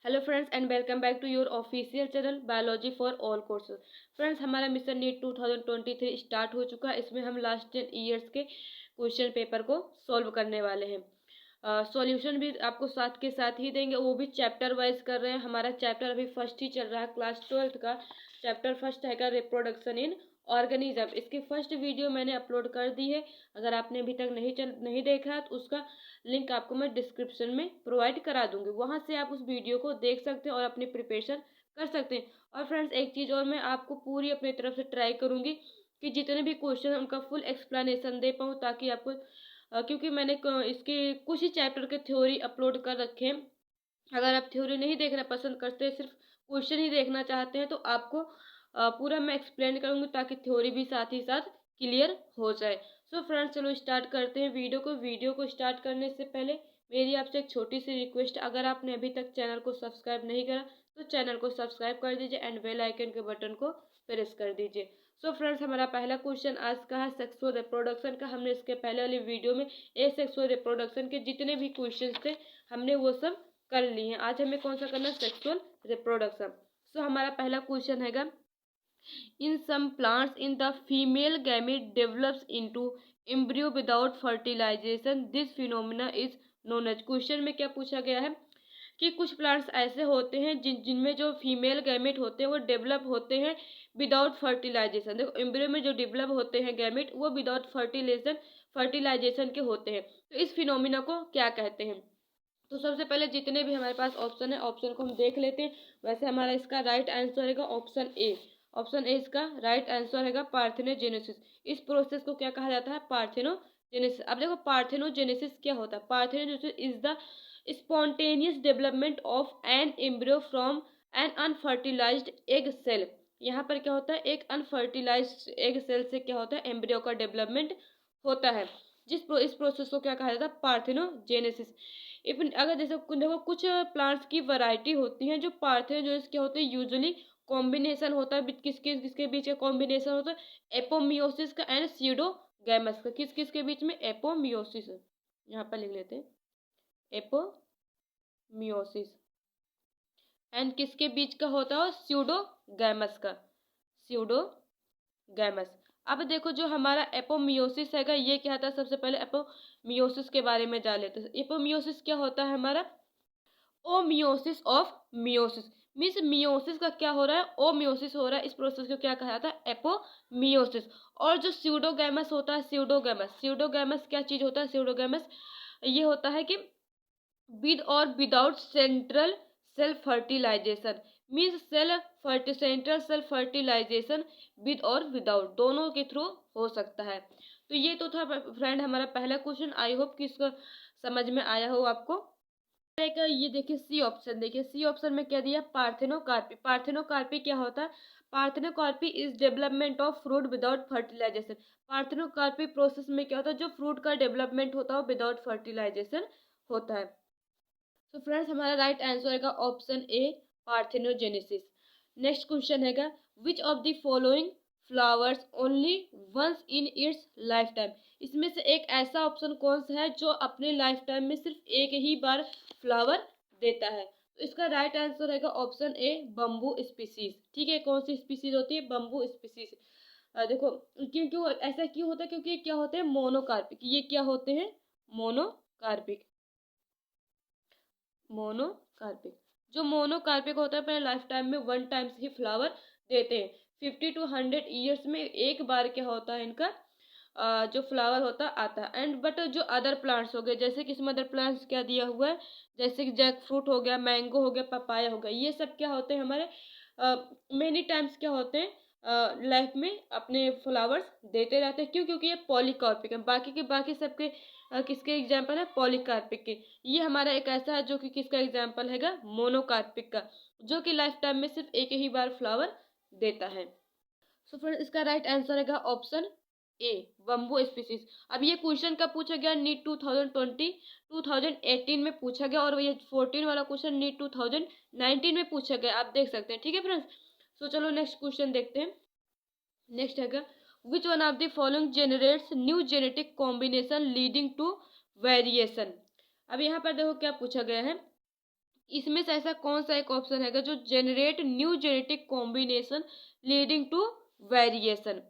Hello friends and welcome back to your official channel biology for all courses. Friends, हमारा mission NEET 2023 start हो चुका है। इसमें हम लास्ट 10 ईयर्स के क्वेश्चन पेपर को सॉल्व करने वाले हैं। सॉल्यूशन भी आपको साथ के साथ ही देंगे, वो भी चैप्टर वाइज कर रहे हैं। हमारा चैप्टर अभी फर्स्ट ही चल रहा है, क्लास 12th का चैप्टर फर्स्ट है रिप्रोडक्शन इन ऑर्गेनिज्म। इसकी फर्स्ट वीडियो मैंने अपलोड कर दी है। अगर आपने अभी तक नहीं देखा है तो उसका लिंक आपको मैं डिस्क्रिप्शन में प्रोवाइड करा दूंगी, वहां से आप उस वीडियो को देख सकते हैं और अपनी प्रिपरेशन कर सकते हैं। और फ्रेंड्स, एक चीज़ और, मैं आपको पूरी अपनी तरफ से ट्राई करूंगी कि जितने भी क्वेश्चन हैं उनका फुल एक्सप्लेनेशन दे पाऊँ, ताकि आपको क्योंकि मैंने इसके कुछ ही चैप्टर के थ्योरी अपलोड कर रखे हैं। अगर आप थ्योरी नहीं देखना पसंद करते, सिर्फ क्वेश्चन ही देखना चाहते हैं, तो आपको पूरा मैं एक्सप्लेन करूंगी, ताकि थ्योरी भी साथ ही साथ क्लियर हो जाए। सो फ्रेंड्स, चलो स्टार्ट करते हैं वीडियो को स्टार्ट करने से पहले मेरी आपसे एक छोटी सी रिक्वेस्ट, अगर आपने अभी तक चैनल को सब्सक्राइब नहीं करा तो चैनल को सब्सक्राइब कर दीजिए एंड बेल आइकन के बटन को प्रेस कर दीजिए। सो फ्रेंड्स, हमारा पहला क्वेश्चन आज का है सेक्सुअल रिप्रोडक्शन का। हमने इसके पहले वाली वीडियो में सेक्सुअल रिप्रोडक्शन के जितने भी क्वेश्चन थे हमने वो सब कर ली हैं। आज हमें कौन सा करना है, सेक्सुअल रिप्रोडक्शन। सो हमारा पहला क्वेश्चन हैगा, in some plants in the female gamete develops into embryo without fertilization, this phenomena is known as. Question में क्या पूछा गया है कि कुछ प्लांट्स ऐसे होते हैं जिनमें जो फीमेल गैमेट होते हैं वो डेवलप होते हैं विदाउट फर्टिलाइजेशन। देखो, एम्ब्रियो में जो डेवलप होते हैं गैमेट वो विदाउट फर्टिलाइजेशन के होते हैं। तो इस फिनोमिना को क्या कहते हैं? तो सबसे पहले जितने भी हमारे पास ऑप्शन है, ऑप्शन को हम देख लेते हैं। वैसे हमारा इसका राइट आंसर है ऑप्शन ए। ऑप्शन ए इसका राइट आंसर है पार्थेनोजेनेसिस। इस प्रोसेस को क्या कहा जाता है, पार्थेनोजेनेसिस। अब देखो, पार्थेनोजेनेसिस क्या होता है? Parthenogenesis is the spontaneous development of an embryo from an unfertilised egg cell. यहाँ पर क्या होता है, एक अनफर्टिलाइज्ड एग सेल से क्या होता है, एम्ब्रियो का डेवलपमेंट होता है। इस प्रोसेस को क्या कहा जाता है, पार्थेनोजेनेसिस। इवन अगर जैसे देखो, कुछ प्लांट्स की वैरायटी होती हैं जो पार्थेनोजेनेसिस क्या होते हैं, यूजुअली कॉम्बिनेशन होता है। किसके किसके बीच का कॉम्बिनेशन होता है, एपोमियोसिस का एंड स्यूडोगैमस का। किस किस के बीच में, एपोमियोसिस। यहाँ पर लिख लेते हैं, एपोमियोसिस। एंड किसके बीच का होता है, स्यूडोगैमस का, स्यूडोगैमस। अब देखो, जो हमारा एपोमियोसिस हैगा, ये क्या था, सबसे पहले एपोमियोसिस के बारे में जान लेते हैं। एपोमियोसिस क्या होता है हमारा, ओमियोसिस ऑफ मियोसिस। मीन्स मियोसिस का क्या हो रहा है, ओमियोसिस हो रहा है। इस प्रोसेस को क्या कहा जाता है, एपोमियोसिस। और जो स्यूडोगैमस होता है, स्यूडोगैमस क्या चीज होता है, स्यूडोगैमस ये होता है कि विद और without central self fertilisation. Means central self fertilisation with और विदाउट दोनों के थ्रू हो सकता है। तो ये तो था फ्रेंड हमारा पहला क्वेश्चन। आई होप कि इसका समझ में आया हो आपको। ये देखिए सी ऑप्शन, देखिए सी ऑप्शन में क्या दिया, पार्थेनोकार्पी। पार्थेनोकार्पी क्या होता है, parthenocarpy is development of fruit without fertilisation. Parthenocarpy process में क्या होता है, जो फ्रूट का डेवलपमेंट होता है विदाउट फर्टिलाइजेशन होता है। तो फ्रेंड्स, हमारा राइट आंसर है option A, parthenogenesis. Next question है, which of the following flowers only once in its life time. इसमें से एक ऐसा ऑप्शन कौन सा है जो अपने लाइफ टाइम में सिर्फ एक ही बार फ्लावर देता है? तो इसका राइट आंसर है ऑप्शन ए, बम्बू स्पीसीज। ठीक है, कौन सी स्पीसीज होती है, बम्बू स्पीसीज। देखो, क्यों ऐसा क्यों होता है, क्योंकि ये क्या होते हैं, मोनोकार्पिक। ये क्या होते हैं, मोनोकार्पिक। मोनोकार्पिक, जो मोनोकार्पिक होता है अपने लाइफ टाइम में वन टाइम्स ही फ्लावर देते हैं। 50 to 100 ईयर्स में एक बार क्या होता है इनका जो फ्लावर होता आता है। एंड बट जो अदर प्लांट्स हो गए, जैसे कि इसमें अदर प्लांट्स क्या दिया हुआ है, जैसे कि जैक फ्रूट हो गया, मैंगो हो गया, पपाया हो गया, ये सब क्या होते हैं हमारे मेनी टाइम्स क्या होते हैं लाइफ में अपने फ्लावर्स देते रहते हैं। क्यों? क्योंकि ये पॉलीकार्पिक है। बाकी सबके किसके एग्जाम्पल है, पॉलीकार्पिक के। ये हमारा एक ऐसा है जो कि किसका एग्जाम्पल हैगा, मोनोकार्पिक का, जो कि लाइफ टाइम में सिर्फ एक ही बार फ्लावर देता है। सो फ्रेंड्स, इसका राइट आंसर है ऑप्शन ए, बम्बू स्पीसीज। अब ये क्वेश्चन कब पूछा गया, नीट 2018 में पूछा गया, और ये 14 वाला क्वेश्चन नीट 2019 में पूछा गया, आप देख सकते हैं। ठीक है फ्रेंड्स, सो चलो नेक्स्ट क्वेश्चन देखते हैं। नेक्स्ट है, which one of the following generates new genetic combination leading to variation. अब यहाँ पर देखो क्या पूछा गया है, इसमें से ऐसा कौन सा एक ऑप्शन है जो generate new genetic combination leading to variation?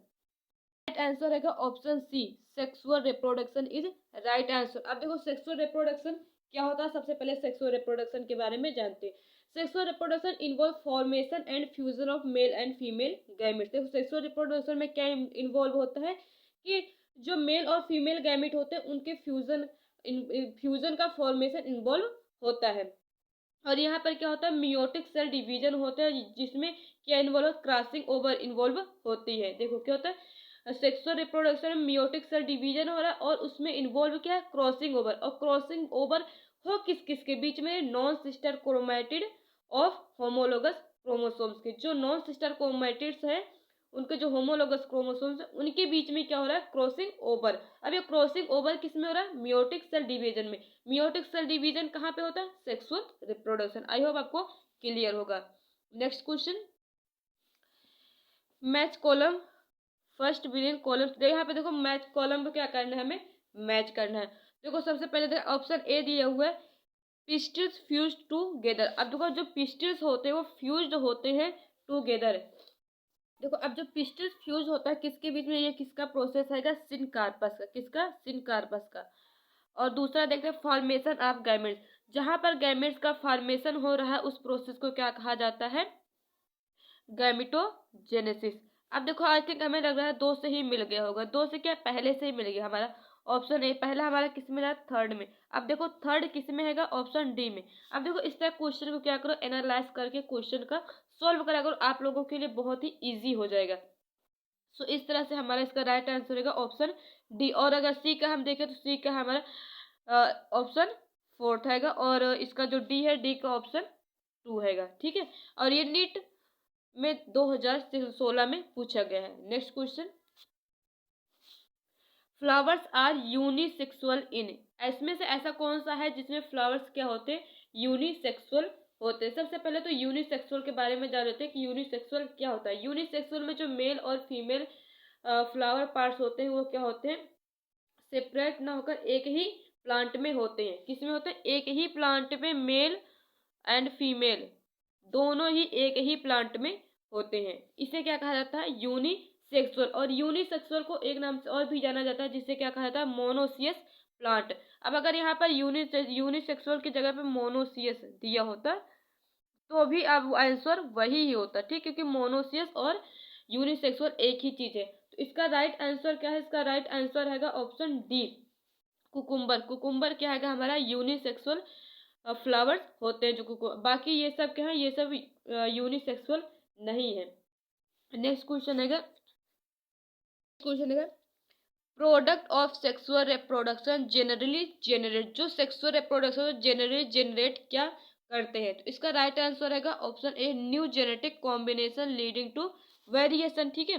Right answer है option C, sexual reproduction is right answer. अब देखो सेक्सुअल रिप्रोडक्शन क्या होता है, सबसे पहले सेक्सुअल रिप्रोडक्शन के बारे में जानते हैं। Sexual reproduction involve formation and fusion of male and female gametes. देखो सेक्सुअल रिप्रोडक्शन में क्या इन्वॉल्व होता है कि जो मेल और फीमेल गैमेट होते हैं उनके फ्यूजन का फॉर्मेशन इन्वॉल्व होता है। और यहाँ पर क्या होता है, मियोटिक सेल डिवीजन होता है जिसमें क्या इन्वॉल्व, क्रॉसिंग ओवर इन्वॉल्व होती है। देखो क्या होता है, सेक्सुअल रिप्रोडक्शन में मियोटिक सेल डिवीजन हो रहा है और उसमें इन्वॉल्व क्या है, क्रॉसिंग ओवर। और क्रॉसिंग ओवर हो किस किस के बीच में, non sister chromatid of homologous chromosomes के। जो नॉन सिस्टर क्रोमैटिड्स है उनके जो होमोलोगस क्रोमोसोम्स है उनके बीच में क्या हो रहा है, क्रॉसिंग ओवर। अब ये क्रॉसिंग ओवर किस में हो रहा है, मियोटिक सेल डिवीजन में। मियोटिक सेल डिवीजन कहाँ पे होता है, सेक्सुअल रिप्रोडक्शन। आई होप आपको क्लियर होगा। Next question, match column first billion column. यहाँ पे देखो मैच कॉलम क्या करना है, हमें मैच करना है। देखो सबसे पहले देखो ऑप्शन ए दिया हुआ है, पिस्टल्स फ्यूज्ड टूगेदर। अब देखो जो पिस्टल्स होते हैं वो फ्यूज्ड होते हैं टूगेदर। देखो अब जो पिस्टल्स फ्यूज होता है किसके बीच में, ये किसका प्रोसेस है, सिनकार्पस का। किसका, सिनकार्पस का। और दूसरा देखते हैं फॉर्मेशन ऑफ गैमेट्स। जहां पर गैमेट्स का फॉर्मेशन हो रहा है उस प्रोसेस को क्या कहा जाता है, गैमेटोजेनेसिस। अब देखो आई थिंक हमें लग रहा है दो से ही मिल गया होगा, दो से क्या, पहले से ही मिल गया हमारा। ऑप्शन ए पहला हमारा किस में रहा, थर्ड में। अब देखो थर्ड किस में है, ऑप्शन डी में। अब देखो इस तरह क्वेश्चन को क्या करो, एनालाइज करके क्वेश्चन का सोल्व करा करो, आप लोगों के लिए बहुत ही इजी हो जाएगा। सो इस तरह से हमारा इसका राइट आंसर होगा ऑप्शन डी। और अगर सी का हम देखें तो सी का हमारा ऑप्शन फोर्थ हैगा और इसका जो डी है, डी का ऑप्शन 2 हैगा। ठीक है, और ये नीट में 2016 में पूछा गया है। Next question, flowers are unisexual in. इसमें से ऐसा कौन सा है जिसमें फ्लावर्स क्या होते हैं, यूनिसेक्सुअल होते हैं। सबसे पहले तो यूनिसेक्सुअल के बारे में जान लेते हैं कि यूनिसेक्सुअल क्या होता है। यूनिसेक्सुअल में जो मेल और फीमेल फ्लावर पार्ट्स होते हैं वो क्या होते हैं, सेपरेट ना होकर एक ही प्लांट में होते हैं। किस में होते हैं, एक ही प्लांट में मेल एंड फीमेल दोनों ही एक ही प्लांट में होते हैं। इसे क्या कहा जाता है, यूनिसेक्सुअल। और यूनिसेक्सुअल को एक नाम से और भी जाना जाता है जिसे क्या कहा जाता है, मोनोसियस प्लांट। अब अगर यहाँ पर यूनिसेक्सुअल की जगह पे मोनोसियस दिया होता तो भी अब आंसर वही ही होता, ठीक, क्योंकि मोनोसियस और यूनिसेक्सुअल एक ही चीज है। तो इसका राइट आंसर क्या है, इसका राइट आंसर है ऑप्शन डी, कुकुम्बर। कुकुम्बर क्या है हमारा, यूनिसेक्सुअल फ्लावर्स होते हैं जो बाकी ये सब क्या है, ये सब यूनिसेक्सुअल नहीं है। नेक्स्ट क्वेश्चन है product of sexual reproduction generally generate. जो सेक्सुअल रिप्रोडक्शन जनरली जनरेट क्या करते हैं, तो इसका राइट आंसर है option A, new genetic combination leading to variation. ठीक है,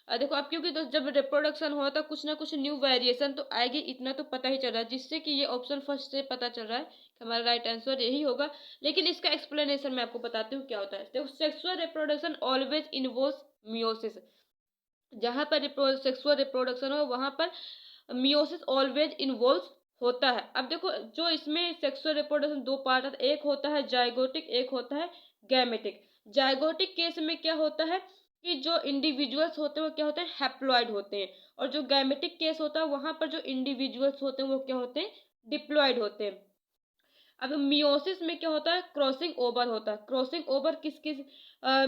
देखो अब क्योंकि तो जब रिप्रोडक्शन हुआ तो कुछ ना कुछ न्यू वेरिएशन तो आएगी, इतना तो पता ही चल रहा है, जिससे कि ये ऑप्शन फर्स्ट से पता चल रहा है कि हमारा राइट आंसर यही होगा। लेकिन इसका एक्सप्लेनेशन मैं आपको बताती हूँ क्या होता है। देखो sexual reproduction always involves meiosis. जहां पर सेक्सुअल रिप्रोडक्शन हो वहां पर मियोसिस ऑलवेज इन्वॉल्व होता है। अब देखो जो इसमें सेक्सुअल रिप्रोडक्शन दो पार्ट है, एक होता है जाइगोटिक, एक होता है गैमेटिक। जाइगोटिक केस में क्या होता है कि जो इंडिविजुअल्स होते हैं वो क्या होते हैं, हैप्लॉइड होते हैं। और जो गैमेटिक केस होता है वहां पर जो इंडिविजुअल्स होते हैं वो क्या होते हैं, डिप्लॉइड होते हैं। अब मियोसिस में क्या होता है, क्रॉसिंग ओवर होता है। क्रॉसिंग ओवर किस किस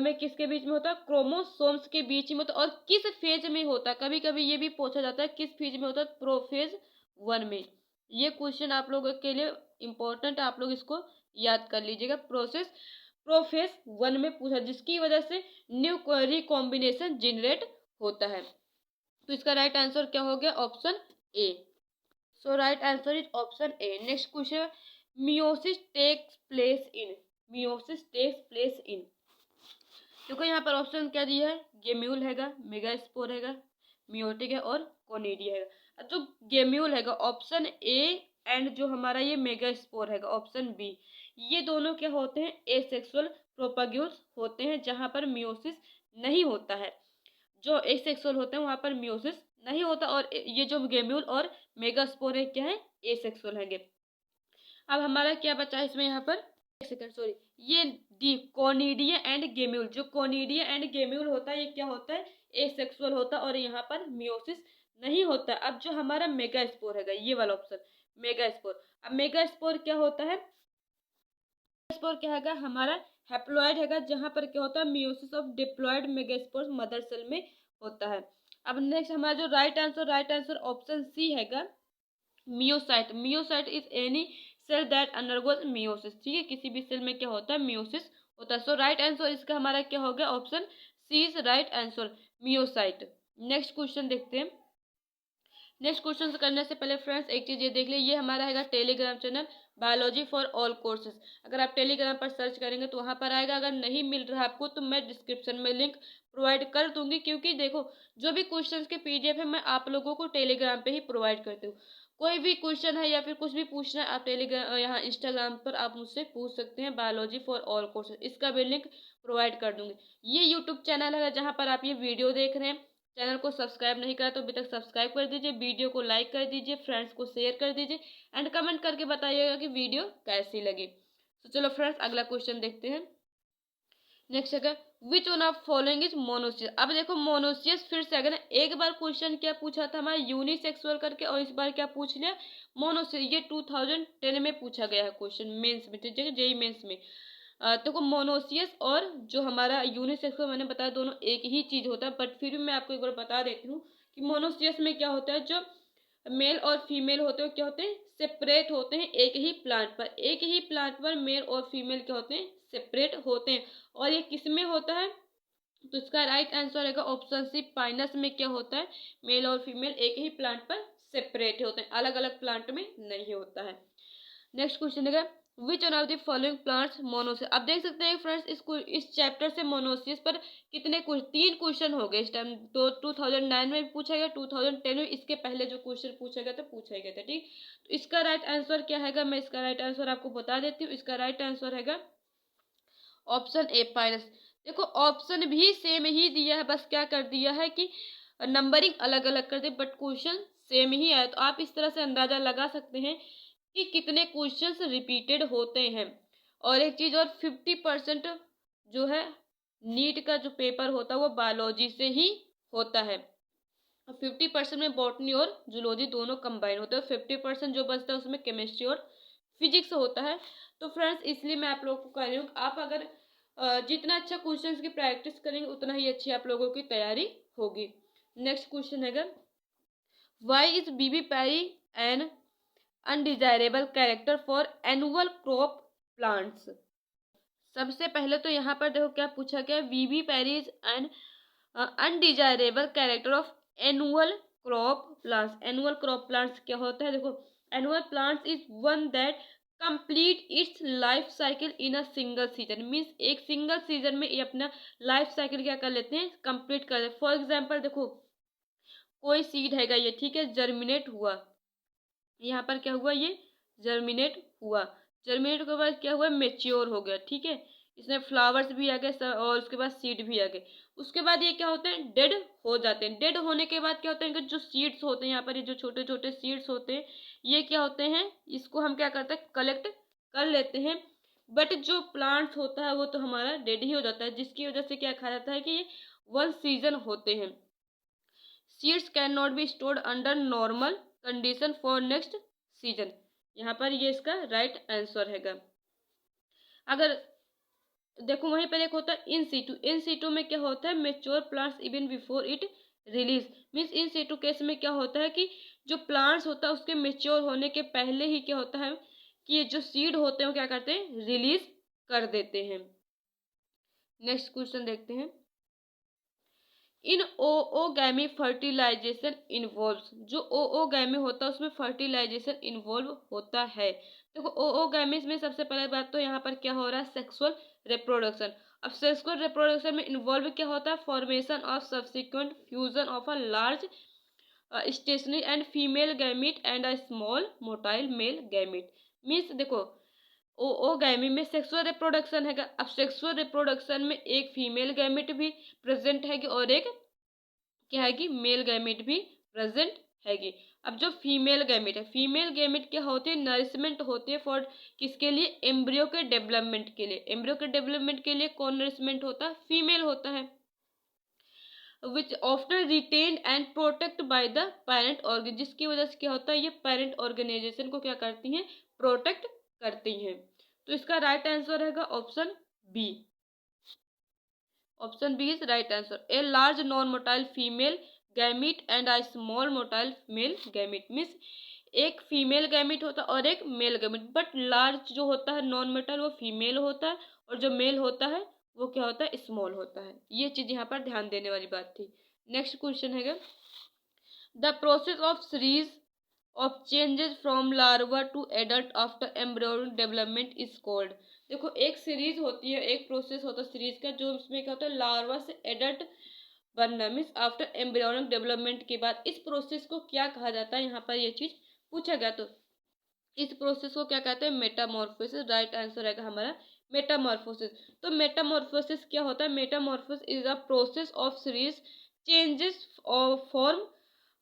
में किसके बीच में होता है, क्रोमोसोम्स के बीच में होता है। और किस फेज में होता है, कभी कभी ये भी पूछा जाता है किस फेज में होता है, प्रोफेज 1 में। ये क्वेश्चन आप लोगों के लिए इंपॉर्टेंट, आप लोग इसको याद कर लीजिएगा। प्रोफेज 1 में पूछा, जिसकी वजह से न्यू रिकॉम्बिनेशन जनरेट होता है। तो इसका राइट आंसर क्या हो गया, option A. So right answer is option A. Next question, meiosis takes place in. Meiosis takes place in, देखो यहाँ पर ऑप्शन क्या दिया है, गेम्यूल हैगा, मेगास्पोर हैगा, मियोटिक है और कोनिडिया हैगा। जो गेम्यूल हैगा ऑप्शन ए एंड जो हमारा ये मेगास्पोर हैगा ऑप्शन बी, ये दोनों क्या होते हैं, एसेक्सुअल प्रोपाग्यूल्स होते हैं जहां पर मियोसिस नहीं होता है। जो एसेक्सुअल होते हैं वहां पर मियोसिस नहीं होता। और ये जो गेम्यूल और मेगास्पोर है क्या है, एसेक्सुअल हैंगे। अब हमारा क्या बचा है इसमें, यहाँ पर सेकंड सॉरी, ये डी कोनिडिया एंड गेम्यूल, जो कोनिडिया एंड गेम्यूल होता है ये क्या होता है, एसेक्सुअल होता है और यहाँ पर मियोसिस नहीं होता। अब जो हमारा मेगास्पोर हैगा, ये वाला ऑप्शन मेगास्पोर। अब मेगास्पोर क्या होता है, मेगास्पोर क्या हैगा, हमारा हैप्लॉइड हैगा, जहां पर क्या होता है meiosis of diploid megaspore mother cell में होता है। अब नेक्स्ट हमारा जो राइट आंसर ऑप्शन सी हैगा, meiocyte. Meiocyte is any cell that undergoes meiosis, ठीक है, किसी भी सेल में क्या होता है मियोसिस होता है। सो राइट आंसर इसका हमारा क्या हो गया, option C is right answer, meiocyte. Next question देखते हैं। नेक्स्ट क्वेश्चन करने से पहले फ्रेंड्स एक चीज ये देख ले, ये हमारा हैगा Telegram channel biology for all courses. अगर आप टेलीग्राम पर सर्च करेंगे तो वहां पर आएगा। अगर नहीं मिल रहा आपको तो मैं डिस्क्रिप्शन में लिंक प्रोवाइड कर दूंगी, क्योंकि देखो जो भी क्वेश्चंस के पीडीएफ है मैं आप लोगों को टेलीग्राम पे ही प्रोवाइड करती हूँ। कोई भी क्वेश्चन है या फिर कुछ भी पूछना है आप टेलीग्राम यहाँ इंस्टाग्राम पर आप मुझसे पूछ सकते हैं, बायोलॉजी फॉर ऑल कोर्सेज, इसका भी लिंक प्रोवाइड कर दूंगी। ये यूट्यूब चैनल है जहाँ पर आप ये वीडियो देख रहे हैं, चैनल को सब्सक्राइब नहीं करा तो अभी तक सब्सक्राइब कर दीजिए, वीडियो को लाइक कर दीजिए, फ्रेंड्स को शेयर कर दीजिए एंड कमेंट करके बताइएगा कि वीडियो कैसी लगी। तो चलो फ्रेंड्स अगला क्वेश्चन देखते हैं। नेक्स्ट है which one of following is monoecious. अब देखो मोनोसियस फिर से अगर एक बार क्वेश्चन क्या पूछा था हमारा यूनिसेक्सुअल करके, और इस बार क्या पूछ लिया मोनोसियस। ये 2010 में पूछा गया है क्वेश्चन मेंस में, ठीक है, जेई मेंस में। तो मोनोसियस और जो हमारा यूनिसेक्सुअल मैंने बताया दोनों एक ही चीज होता है, बट फिर भी मैं आपको एक बार बता देती हूँ कि मोनोसियस में क्या होता है, जो मेल और फीमेल होते हैं क्या होते हैं सेपरेट होते हैं एक ही प्लांट पर, एक ही प्लांट पर मेल और फीमेल क्या होते हैं सेपरेट होते हैं। और ये किस में होता है, तो इसका राइट आंसर रहेगा ऑप्शन सी, पाइनस में क्या होता है मेल और फीमेल एक ही प्लांट पर सेपरेट होते हैं, अलग अलग प्लांट में नहीं होता है। नेक्स्ट क्वेश्चन है which one of the following plants monoecious. अब देख सकते हैं फ्रेंड्स इस चैप्टर से मोनोसियस पर कितने तीन क्वेश्चन हो गए इस टाइम। तो 2009 में भी पूछा गया, 2010 में, इसके पहले जो क्वेश्चन पूछा गया था पूछा गया था, ठीक। तो इसका राइट आंसर क्या हैगा, मैं इसका राइट आंसर आपको बता देती हूँ। इसका राइट आंसर हैगा ऑप्शन ए पाइनस। देखो ऑप्शन भी सेम ही दिया है, बस क्या कर दिया है कि नंबरिंग अलग अलग कर दे, बट क्वेश्चन सेम ही है। तो आप इस तरह से अंदाजा लगा सकते हैं कि कितने क्वेश्चंस रिपीटेड होते हैं। और एक चीज और 50% जो है नीट का जो पेपर होता है वो बायोलॉजी से ही होता है, 50% में बॉटनी और जूलॉजी दोनों कंबाइन होते हैं, 50% जो बचता है उसमें केमिस्ट्री और फिजिक्स होता है। तो फ्रेंड्स इसलिए मैं आप लोगों को कह रही हूँ आप अगर जितना अच्छा क्वेश्चंस की प्रैक्टिस करेंगे उतना ही अच्छी आप लोगों की तैयारी होगी। नेक्स्ट क्वेश्चन है why is vivipary an undesirable character for annual crop plants. सबसे पहले तो यहाँ पर देखो क्या पूछा गया, vivipary is an undesirable character of annual crop plants. Annual crop plants क्या होता है, देखो annual plants is one that complete its life cycle in a single season. Means एक सिंगल सीजन में ये अपना लाइफ साइकिल क्या कर लेते हैं कंप्लीट कर लेते हैं। फॉर एग्जाम्पल देखो कोई सीड हैगा ये, ठीक है, जर्मिनेट हुआ, यहाँ पर क्या हुआ ये जर्मिनेट हुआ, जर्मिनेट के बाद क्या हुआ मेच्योर हो गया, ठीक है, इसमें फ्लावर्स भी आ गए और उसके बाद सीड भी आ गए। उसके बाद ये क्या होते हैं डेड हो जाते हैं। डेड होने के बाद क्या होता है कि जो सीड्स होते हैं यहाँ पर ये जो छोटे छोटे सीड्स होते हैं ये क्या होते हैं, इसको हम क्या करते हैं कलेक्ट कर लेते हैं। बट जो प्लांट्स होता है वो तो हमारा डेड ही हो जाता है, जिसकी वजह से क्या कहा जाता है कि ये वन सीजन होते हैं। Seeds can not be stored under normal condition for next season. यहाँ पर ये इसका राइट आंसर हैगा। अगर देखो वहीं पर एक होता है इन सीटू, इन सीटू में क्या होता है mature plants even before it release. Means in situ case में क्या होता है कि जो प्लांट्स होता है उसके मेच्योर होने के पहले ही क्या होता है कि ये जो सीड होते हैं वो क्या करते हैं रिलीज कर देते हैं। नेक्स्ट क्वेश्चन देखते हैं इन ओओगैमी फर्टिलाइजेशन इन्वॉल्व्स। जो ओओगैमी होता है उसमें फर्टिलाइजेशन इन्वॉल्व होता है। देखो ओओगैमीज में सबसे पहले बात तो यहाँ पर क्या हो रहा है सेक्सुअल रिप्रोडक्शन। अब सेक्सुअल रिप्रोडक्शन में इन्वॉल्व क्या होता है formation of subsequent fusion of a large stationary and female gamete and a small motile male gamete. Means देखो ओओगैमी में सेक्सुअल रिप्रोडक्शन है। अब सेक्सुअल रिप्रोडक्शन में एक फीमेल गैमेट भी प्रेजेंट हैगी और एक क्या हैगी मेल गैमेट भी प्रेजेंट हैगी। अब जो फीमेल गैमेट है, फीमेल गैमेट क्या होते हैं, नरिशमेंट होते हैं फॉर किसके लिए, एम्ब्रियो के डेवलपमेंट के लिए। एम्ब्रियो के डेवलपमेंट के लिए कौन नरिशमेंट होता है, फीमेल होता है। Which often retain and protect by the parent organ, जिसकी वजह से क्या होता है, ये पेरेंट ऑर्गेनाइजेशन को क्या करती हैं, प्रोटेक्ट करती हैं। तो इसका राइट आंसर रहेगा option B. Option B is right answer. A large non motile female gamete and a small motile male gamete, means एक फीमेल गैमीट होता है और एक मेल गैमीट, बट लार्ज जो होता है नॉन मोटाइल वो फीमेल होता है, और जो मेल होता है वो क्या होता है, स्मॉल होता है। ये चीज यहाँ पर ध्यान देने वाली बात थी। नेक्स्ट क्वेश्चन है, the process of series of changes from larva to adult after embryonic development is called. देखो एक सीरीज होती है, एक प्रोसेस होता है सीरीज का, जो इसमें क्या होता है, लार्वा से एडल्ट बनना, मीन्स आफ्टर एम्ब्रियोनिक डेवलपमेंट के बाद इस प्रोसेस को क्या कहा जाता है, यहाँ पर ये चीज पूछा गया। तो इस प्रोसेस को क्या कहते हैं, मेटामॉर्फोसिस। राइट आंसर रहेगा हमारा मेटामॉर्फोसिस। तो मेटामॉर्फोसिस क्या होता है, metamorphosis is a process of series changes of form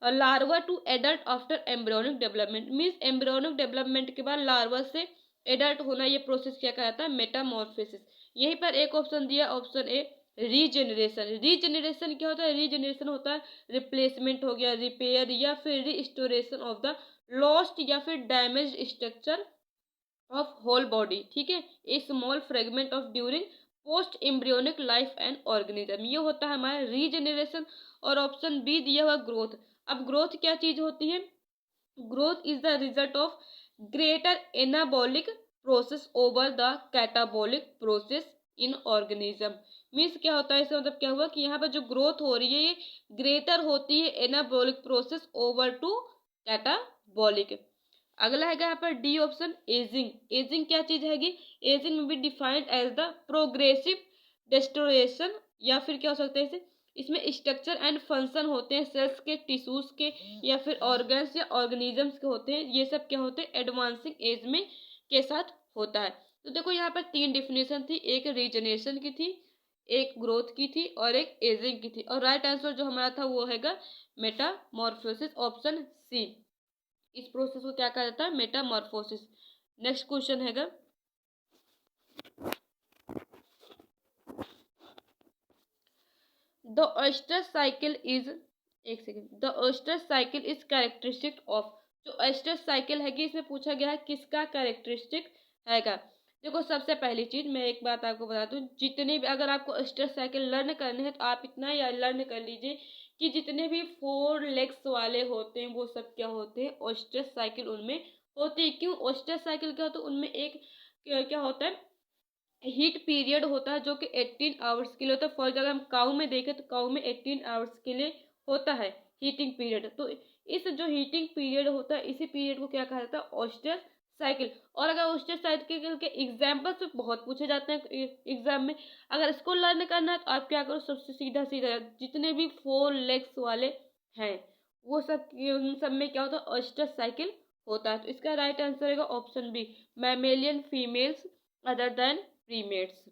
larva to adult after embryonic development, means embryonic development के बाद लार्वा से एडल्ट होना, ये प्रोसेस क्या कहता है, मेटामॉर्फोसिस। यहीं पर एक ऑप्शन दिया, ऑप्शन ए रीजेनरेशन। रीजेनरेशन क्या होता है, रीजेनरेशन होता है रिप्लेसमेंट हो गया, रिपेयर या फिर रिस्टोरेशन ऑफ द लॉस्ट या फिर damage structure of whole body, ठीक है, a small fragment of during post embryonic life and organism, ये होता है हमारा रीजेनरेशन। और ऑप्शन बी दिया हुआ ग्रोथ। अब ग्रोथ क्या चीज होती है, growth is the result of greater anabolic process over the catabolic process in organism, means क्या होता है, इसका मतलब क्या हुआ कि यहाँ पर जो ग्रोथ हो रही है ये ग्रेटर होती है anabolic process over to catabolic. अगला है यहाँ पर डी ऑप्शन एजिंग। एजिंग क्या चीज हैगी, एजिंग में भी defined as the progressive distortion, या फिर क्या हो सकता है इसे, इसमें स्ट्रक्चर एंड फंक्शन होते हैं सेल्स के, टिश्यूज के, या फिर ऑर्गन्स या ऑर्गेनिजम्स के होते हैं, ये सब क्या होते हैं, एडवांसिंग एज में के साथ होता है। तो देखो यहाँ पर तीन डिफिनेशन थी, एक रीजनरेशन की थी, एक ग्रोथ की थी और एक एजिंग की थी, और राइट आंसर जो हमारा था वो हैगा मेटामॉर्फोसिस, ऑप्शन सी। इस प्रोसेस को क्या कहा जाता है, मेटामॉर्फोसिस। नेक्स्ट क्वेश्चन हैगा, द ऑयस्टर साइकिल इज, एक second, the oyster cycle is characteristic of, जो ऑयस्टर साइकिल हैगी इसमें पूछा गया है किसका कैरेक्टरिस्टिक हैगा। देखो सबसे पहली चीज मैं एक बात आपको बता दूं, जितने भी अगर आपको ऑयस्टर साइकिल लर्न करने हैं तो आप इतना या लर्न कर लीजिए कि जितने भी 4 लेग्स वाले होते हैं वो सब क्या होते हैं, ऑयस्टर साइकिल उनमें होती है। क्यों ऑयस्टर साइकिल क्या होता है, उनमें एक क्या होता है, हीट पीरियड होता है जो कि 18 आवर्स के लिए होता है। फॉर एग्जाम्पल हम काऊ में देखें तो काऊ में 18 आवर्स के लिए होता है हीटिंग पीरियड। तो इस जो हीटिंग पीरियड होता है इसी पीरियड को क्या कहा जाता है, ऑयस्टर साइकिल। और अगर ऑयस्टर साइकिल के एग्जाम्पल तो बहुत पूछे जाते हैं एग्जाम में, अगर इसको लर्न करना है तो आप क्या करो, सबसे सीधा सीधा जितने भी 4 लेग्स वाले हैं वो सब, उन सब में क्या होता है, ऑयस्टर साइकिल होता है। तो इसका राइट आंसर रहेगा option B, mammalian females other than primates.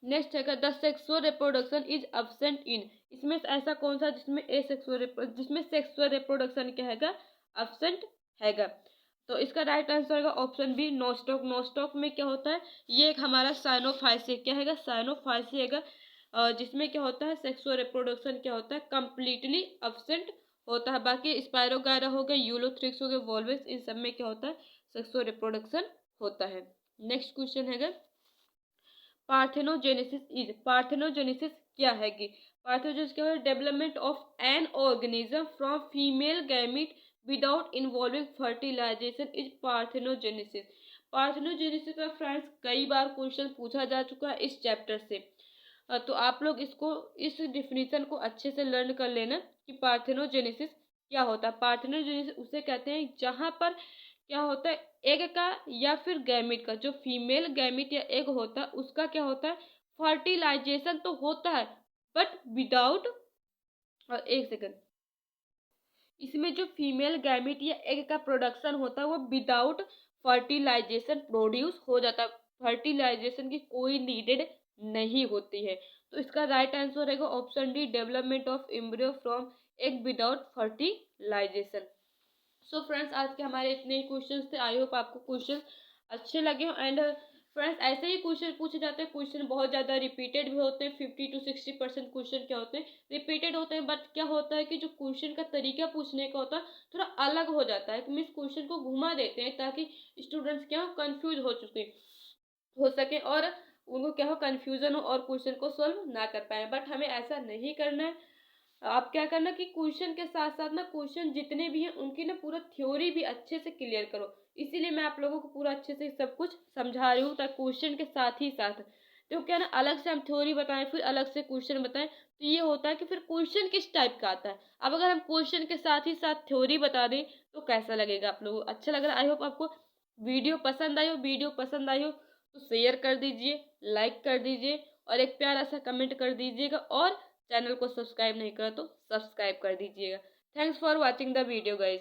Next है the sexual reproduction is absent in, इसमें ऐसा कौन सा जिसमें जिसमें सेक्सुअल रिप्रोडक्शन क्या हैगा, एब्सेंट हैगा। तो इसका राइट आंसर होगा ऑप्शन बी, नोस्टॉक। नोस्टॉक में क्या होता है, ये एक हमारा साइनोफाइसी, क्या हैगा, साइनोफाइसी हैगा, जिसमें क्या होता है सेक्सुअल रिप्रोडक्शन क्या होता है, कंप्लीटली एब्सेंट होता है। बाकी स्पायरोगायरा हो गए, यूलोथ्रिक्स हो गए, वॉल्वस, इन सब में क्या होता है, सेक्सुअल रिप्रोडक्शन होता है। नेक्स्ट क्वेश्चन हैगा, पार्थेनोजेनेसिस इज, पार्थेनोजेनेसिस क्या है कि, पार्थेनोजेनेसिस क्या है, development of an organism from female gamete without involving fertilisation is parthenogenesis. Parthenogenesis का फ्रेंड्स कई बार क्वेश्चन पूछा जा चुका है इस चैप्टर से, तो आप लोग इसको इस डिफिनीशन को अच्छे से लर्न कर लेना कि पार्थेनोजेनेसिस क्या होता है। पार्थेनोजेनेसिस उसे कहते हैं जहां पर क्या होता है, एग का या फिर गैमिट का, जो फीमेल गैमिट या एग होता है उसका क्या होता है, फर्टिलाइजेशन तो होता है बट विदाउट, एक सेकंड, इसमें जो फीमेल गैमिट या एग का प्रोडक्शन होता है वो विदाउट फर्टिलाइजेशन प्रोड्यूस हो जाता है, फर्टिलाइजेशन की कोई नीडेड नहीं होती है। तो इसका राइट आंसर रहेगा option D, development of embryo from egg without fertilisation. So friends आज के हमारे इतने ही क्वेश्चंस थे। आई होप आपको क्वेश्चन अच्छे लगे हो। एंड फ्रेंड्स ऐसे ही क्वेश्चन पूछे जाते हैं। क्वेश्चन बहुत ज़्यादा रिपीटेड भी होते हैं। 50 to 60% क्वेश्चन क्या होते हैं, रिपीटेड होते हैं। बट क्या होता है कि जो क्वेश्चन का तरीका पूछने का होता है थोड़ा अलग हो जाता है। मीन्स क्वेश्चन को घुमा देते हैं ताकि स्टूडेंट्स क्या कंफ्यूज हो सके और उनको क्या हो कंफ्यूजन हो और क्वेश्चन को सॉल्व ना कर पाए। बट हमें ऐसा नहीं करना है। आप क्या करना कि क्वेश्चन के साथ साथ ना क्वेश्चन जितने भी हैं उनकी ना पूरा थ्योरी भी अच्छे से क्लियर करो। इसीलिए मैं आप लोगों को पूरा अच्छे से सब कुछ समझा रही हूँ ताकि क्वेश्चन के साथ ही साथ, तो क्या ना अलग से हम थ्योरी बताएं फिर अलग से क्वेश्चन बताएं तो ये होता है कि फिर क्वेश्चन किस टाइप का आता है। अब अगर हम क्वेश्चन के साथ ही साथ थ्योरी बता दें तो कैसा लगेगा आप लोगों को, अच्छा लग रहा है। आई होप आपको वीडियो पसंद आई हो। वीडियो पसंद आई हो तो शेयर कर दीजिए, लाइक कर दीजिए और एक प्यारा सा कमेंट कर दीजिएगा। और चैनल को सब्सक्राइब नहीं करा तो सब्सक्राइब कर दीजिएगा। Thanks for watching the video guys.